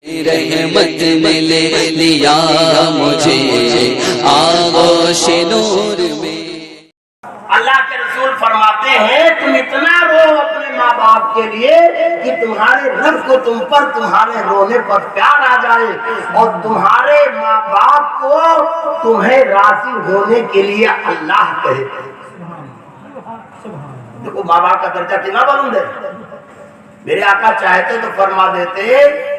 رحمت نے لے لیا مجھے آغوش نور میں۔ اللہ کے رسول فرماتے ہیں تم اتنا رو اپنے ماں باپ کے لیے کہ تمہارے رب کو تم پر تمہارے رونے پر پیار آ جائے اور تمہارے ماں باپ کو تمہیں راضی ہونے کے لیے اللہ کہے۔ دیکھو ماں باپ کا درجہ کتنا بلند ہے۔ میرے آقا چاہتے تو فرما دیتے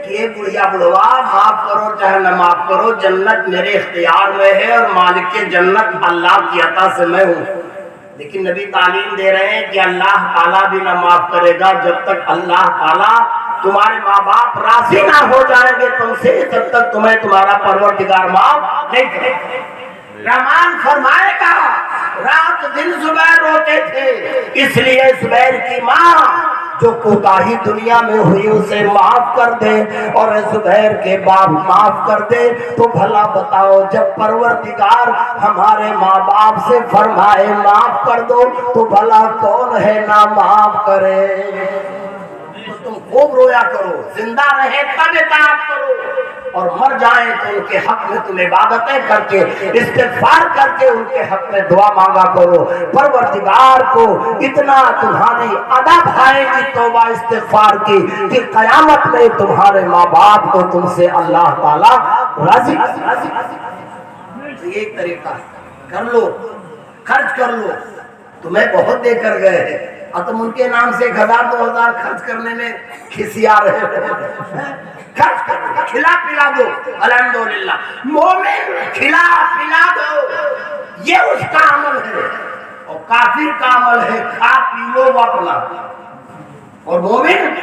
کہ یہ بڑھیا بڑھوا معاف کرو چاہے نہ معاف کرو، جنت میرے اختیار میں ہے اور مالک کے جنت اللہ کی عطا سے میں ہوں۔ لیکن نبی تعلیم دے رہے ہیں کہ اللہ تعالیٰ بھی نہ معاف کرے گا جب تک اللہ تعالیٰ تمہارے ماں باپ راضی نہ ہو جائیں گے تم سے، تب تک تمہیں تمہارا پروردگار معاف نہیں کرے گا۔ رحمان فرمائے گا رات دن زبیر روتے تھے، اس لیے زبیر کی ماں جو کوتاہی دنیا میں ہوئی اسے معاف کر دے، اور زبیر کے باپ معاف کر دے تو بھلا بتاؤ جب پروردگار ہمارے ماں باپ سے فرمائے معاف کر دو تو بھلا کون ہے نہ معاف کرے۔ تم خوب رویا کرو، زندہ رہے تب اطاعت کرو، اور مر جائیں تو ان کے حق میں تم عبادتیں کر کے استغفار کر کے ان کے حق میں دعا مانگا کرو۔ پروردگار کو اتنا تمہاری ادب آئے گی توبہ استغفار کی کہ قیامت میں تمہارے ماں باپ کو تم سے اللہ تعالی راضی۔ ایک طریقہ کر لو، خرچ کر لو، تمہیں بہت دے کر گئے ہیں اور تم ان کے نام سے 1000 2000 خرچ کرنے میں کھسیا رہے ہو۔ خرچ کر دو، کھلا پلا دو، الحمدللہ۔ مومن کھلا پلا دو، یہ اس کا عمل ہے، اور کافر کا عمل ہے کھا پی لو اپنا، اور مومن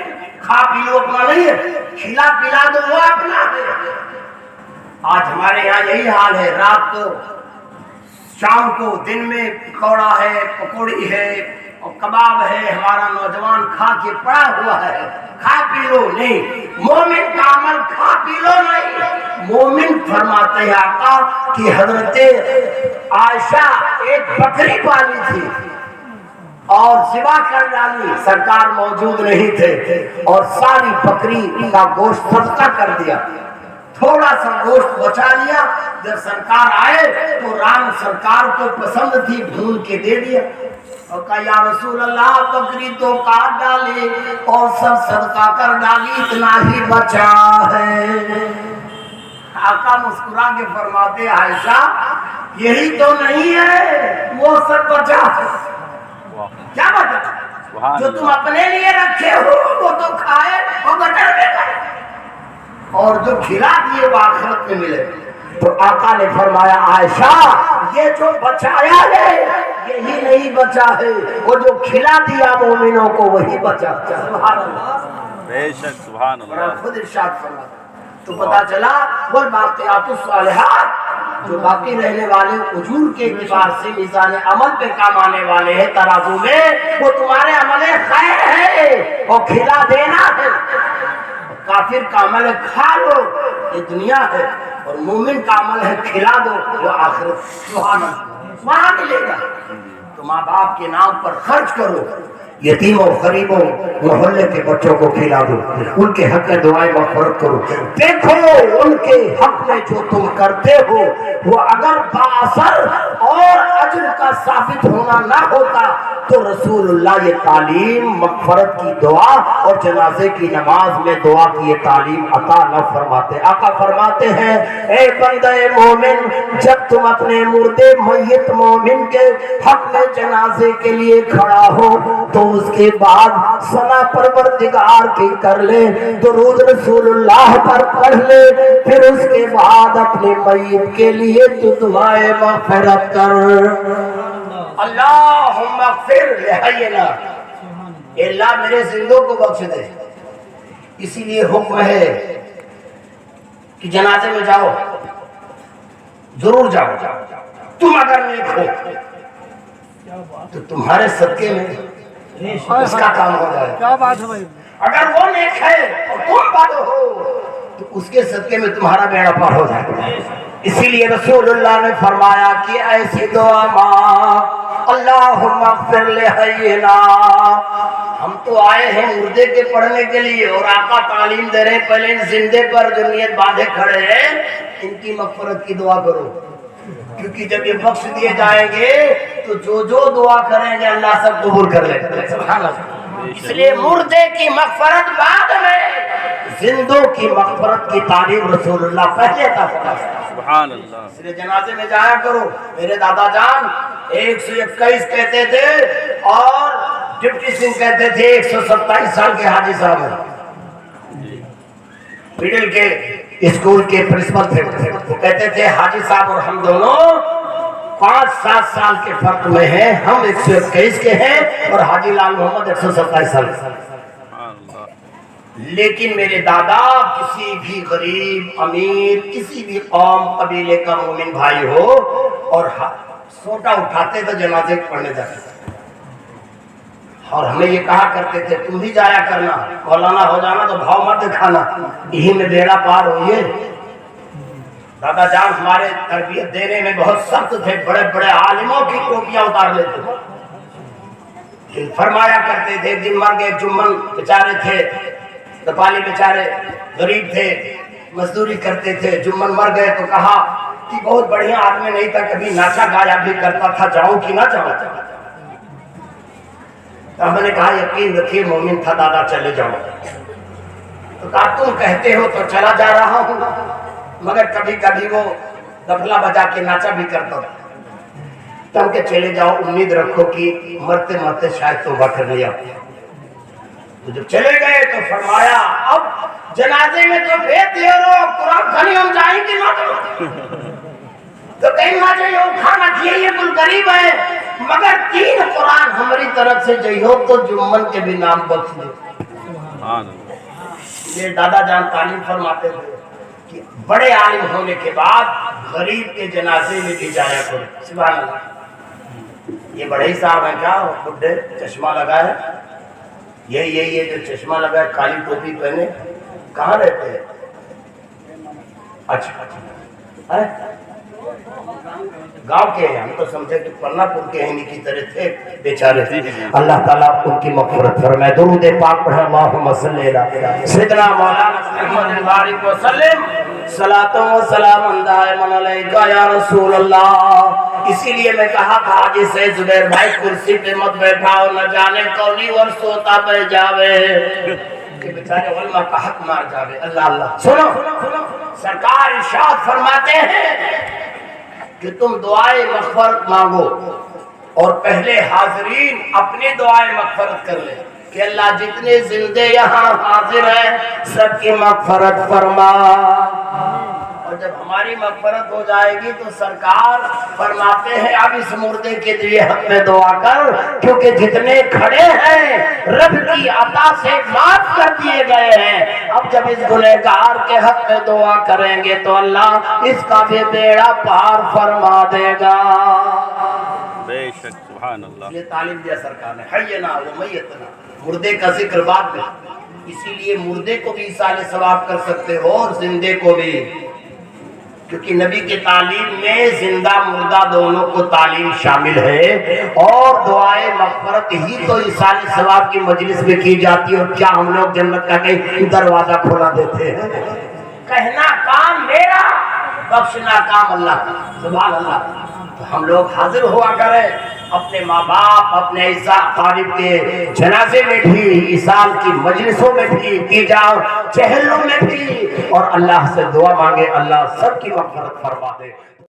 کھا پی لو اپنا نہیں ہے، کھلا پلا دو وہ اپنا ہے۔ آج ہمارے یہاں یہی حال ہے، رات کو شام کو دن میں پکوڑا ہے، پکوڑی ہے اور کباب ہے، ہمارا نوجوان کھا کے پڑا ہوا ہے۔ کھا پی لو نہیں، مومن کا عمل کھا پی لو نہیں۔ مومن فرماتے ہیں آقا کہ حضرت عائشہ ایک بکری پالی تھی اور ذبح کر ڈالی، سرکار موجود نہیں تھے اور ساری بکری کا گوشت صدقہ کر دیا، تھوڑا سا گوشت بچا لیا، جب سرکار آئے تو رام سرکار کو پسند تھی بھون کے دے دیا اور کہا یا رسول اللہ بکری تو کاٹ ڈالی اور سب صدقہ کر ڈالی، اتنا ہی بچا ہے۔ آقا مسکرا کے فرماتے عائشہ یہی تو نہیں ہے، وہ سب بچا ہے۔ کیا بچا؟ جو تم اپنے لیے رکھے ہو وہ تو کھائے اور گٹر میں کرے، اور جو کھلا دیے وہ آخرت میں ملے۔ تو آقا نے فرمایا عائشہ یہ جو بچایا ہے یہی نہیں بچا ہے، وہ جو کھلا دیا مومنوں کو وہی بچا۔ سبحان اللہ، بے شک سبحان اللہ۔ خود ارشاد فرمایا تو پتا چلا وہ باقیات الصالحات جو باقی رہنے والے اجور کے اعتبار سے میزان عمل پہ کام آنے والے ہیں ترازو میں، وہ تمہارے عمل خیر ہے اور کھلا دینا ہے۔ کافر کا عمل ہے کھا لو، یہ دنیا ہے، اور مومن کا عمل ہے کھلا دو، وہ آخرت وہاں ملے گا۔ تو ماں باپ کے نام پر خرچ کرو، یتیموں غریبوں محلے کے بچوں کو کھلا دو، ان کے حق میں دعائیں مغفرت کرو۔ دیکھو ان کے حق میں جو تم کرتے ہو وہ اگر باثر اور اجر کا ثابت ہونا نہ ہوتا تو رسول اللہ یہ تعلیم مغفرت کی دعا اور جنازے کی نماز میں دعا کی یہ تعلیم عطا نہ فرماتے۔ آقا فرماتے ہیں اے بندہ مومن جب تم اپنے مردے میت مومن کے حق میں جنازے کے لیے کھڑا ہو تو اس کے بعد ثنا پروردگار کی کر لے، درود رسول اللہ پر پڑھ لے، پھر اس کے بعد اپنے میت کے لیے تو دعائے مغفرت کر۔ اللہم اغفر لحینا، اے اللہ میرے زندوں کو بخش دے۔ اسی لیے حکم ہے کہ جنازے میں جاؤ، ضرور جاؤ۔ تم اگر نیک ہو تو تمہارے صدقے میں اس کا کام ہو جائے۔ کیا بات ہے بھائی؟ اگر وہ نیک ہے اور تم بد ہو تو اس کے صدقے میں تمہارا بیڑا پار ہو جائے۔ اسی لیے رسول اللہ نے فرمایا کہ ایسی دعا ماں اللہم اغفر لحینا. ہم تو آئے ہیں مردے کے پڑھنے کے لیے اور آقا تعلیم دے رہے ہیں پہلے ان زندے پر جو نیت باندھے کھڑے ہیں ان کی مغفرت کی دعا کرو، کیونکہ جب یہ بخش دیے جائیں گے تو جو دعا کریں گے اللہ سب قبول کر لے گا. سبحان اللہ. اس لیے مردے کی مغفرت بعد میں، زندوں کی مغفرت کی تعلیم رسول اللہ پہلے عطا فرمایا. سبحان اللہ. اس لیے جنازے میں جایا کرو. میرے دادا جان 121 کہتے تھے اور ڈپٹی سنگھ کہتے تھے 127 سال کے حاجی صاحب ہیں، مڈل کے اسکول کے پرنسپل تھے. وہ کہتے تھے حاجی صاحب اور ہم دونوں 5-7 سال کے فرق میں ہیں، ہم 121 کے ہیں اور حاجی لال محمد 127 سال کے. لیکن میرے دادا کسی بھی غریب امیر کسی بھی قوم قبیلے کا مومن بھائی ہو اور سوٹا اٹھاتے تو جنازے پڑھنے جاتے تھے. اور ہمیں یہ کہا کرتے تھے تم بھی جایا کرنا، مولانا ہو جانا تو بھاؤ مت دکھانا، یہی میں بیڑا پار ہوئیے. دادا جان ہمارے تربیت دینے میں بہت سخت تھے، بڑے بڑے عالموں کی ٹوپیاں اتار لیتے تھے. فرمایا کرتے تھے ایک دن مر گئے جمن بیچارے تھے، نپالی بیچارے غریب تھے، مزدوری کرتے تھے. جمن مر گئے تو کہا کہ بہت بڑھیا آدمی نہیں تھا، کبھی ناچا گایا بھی کرتا تھا، جاؤں کہ نہ جاؤں. تو ہم نے کہا یقین رکھیے مومن تھا دادا، چلے جاؤ. تو کہا تم کہتے ہو تو چلا جا رہا ہوں، مگر کبھی کبھی وہ دفلا بجا کے ناچا بھی کرتا تھا. تم کہ چلے جاؤ، امید رکھو کہ مرتے مرتے شاید توبہ کر لیا. تو جب چلے گئے تو فرمایا اب جنازے میں تو بھیج دے رہو، قرآن خانی ہم جائیں گے نہ تو کہیں نہ جائے وہ کھانا چاہیے، یہ کل قریب ہے، مگر 3 قرآن ہماری طرف سے جائیو تو جمن کے بھی نام بخش دے. یہ دادا جان تعلیم فرماتے تھے کہ بڑے عالم ہونے کے بعد غریب کے جنازے میں بھی جایا کرو. سبحان اللہ. یہ بڑے صاحب ہیں کیا بڈھے چشمہ لگائے، یہ جو چشمہ لگائے کالی ٹوپی پہنے کہاں رہتے ہیں؟ اچھا گاؤں کے ہیں، ہم تو سمجھے کہ پرنا پور کے ہیں کی طرح تھے بیچارے. اللہ تعالیٰ ان کی مغفرت فرمائے. درود پاک پڑھیں اللہم صلی علی سیدنا مولانا محمد بارک وسلم صلاۃ و سلام دائما علیکہ یا رسول اللہ. اسی لیے میں کہا تھا آج سے زبیر بھائی کرسی پہ مت بیٹھاؤ، نہ جانے کونی ور سوتا پہ جاوے کہ بیچارے علماء کا حق مار جاوے. اللہ اللہ. سنو سرکار ارشاد فرماتے ہیں کہ تم دعائے مغفرت مانگو اور پہلے حاضرین اپنی دعائے مغفرت کر لیں کہ اللہ جتنے زندے یہاں حاضر ہیں سب کی مغفرت فرما. اور جب ہماری مغفرت ہو جائے گی تو سرکار فرماتے ہیں اب اس مردے کے لیے حق میں دعا کر، کیونکہ جتنے کھڑے ہیں رب کی عطا سے معاف کر دیے گئے ہیں. اب جب اس گنہگار کے حق میں دعا کریں گے تو اللہ اس کا بھی بیڑا پار فرما دے گا. بے شک سبحان اللہ. یہ تعلیم دیا سرکار نے حینا و میتنا، مردے کا ذکر بعد میں. اسی لیے مردے کو بھی ایصال ثواب کر سکتے ہو اور زندے کو بھی، کیونکہ نبی کی تعلیم میں زندہ مردہ دونوں کو تعلیم شامل ہے. اور دعائے مغفرت ہی تو ایصال ثواب کی مجلس میں کی جاتی ہے. اور کیا ہم لوگ جنت کا کہیں دروازہ کھولا دیتے ہیں؟ کہنا کام میرا، بخشنا کام اللہ کا. سبحان اللہ. تو ہم لوگ حاضر ہوا کریں اپنے ماں باپ اپنے قارب کے جنازے میں بھی، ایصال کی مجلسوں میں بھی کی جاؤ، چہلوں میں بھی، اور اللہ سے دعا مانگے اللہ سب کی مغفرت فرما دے.